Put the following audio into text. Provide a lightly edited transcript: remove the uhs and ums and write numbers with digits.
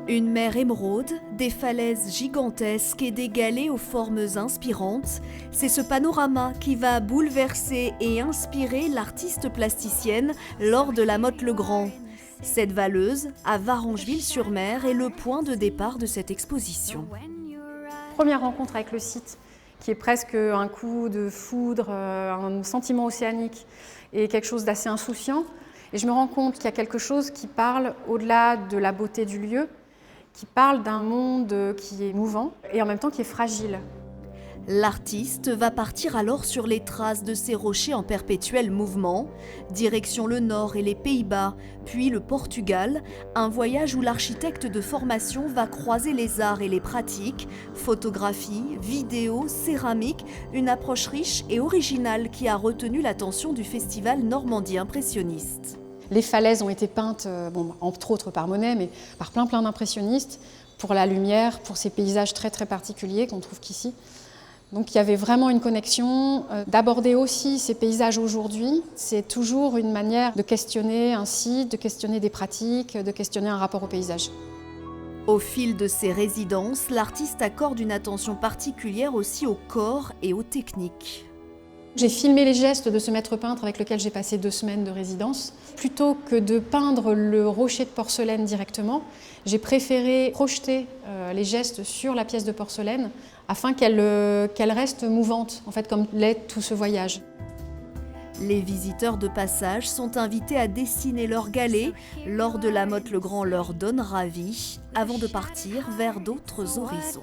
Une mer émeraude, des falaises gigantesques et des galets aux formes inspirantes, c'est ce panorama qui va bouleverser et inspirer l'artiste plasticienne Laure de la Motte-Legrand. Cette valeuse, à Varengeville-sur-Mer, est le point de départ de cette exposition. Première rencontre avec le site, qui est presque un coup de foudre, un sentiment océanique et quelque chose d'assez insouciant. Et je me rends compte qu'il y a quelque chose qui parle au-delà de la beauté du lieu, qui parle d'un monde qui est mouvant et en même temps qui est fragile. L'artiste va partir alors sur les traces de ces rochers en perpétuel mouvement, direction le Nord et les Pays-Bas, puis le Portugal, un voyage où l'architecte de formation va croiser les arts et les pratiques, photographie, vidéo, céramique, une approche riche et originale qui a retenu l'attention du festival Normandie impressionniste. Les falaises ont été peintes, entre autres par Monet, mais par plein d'impressionnistes, pour la lumière, pour ces paysages très particuliers qu'on trouve qu'ici. Donc il y avait vraiment une connexion. D'aborder aussi ces paysages aujourd'hui, c'est toujours une manière de questionner un site, de questionner des pratiques, de questionner un rapport au paysage. Au fil de ses résidences, l'artiste accorde une attention particulière aussi au corps et aux techniques. J'ai filmé les gestes de ce maître peintre avec lequel j'ai passé 2 semaines de résidence. Plutôt que de peindre le rocher de porcelaine directement, j'ai préféré projeter les gestes sur la pièce de porcelaine afin qu'elle reste mouvante, en fait, comme l'est tout ce voyage. Les visiteurs de passage sont invités à dessiner leurs galets. Laure de la Motte-Legrand leur donnera vie avant de partir vers d'autres horizons.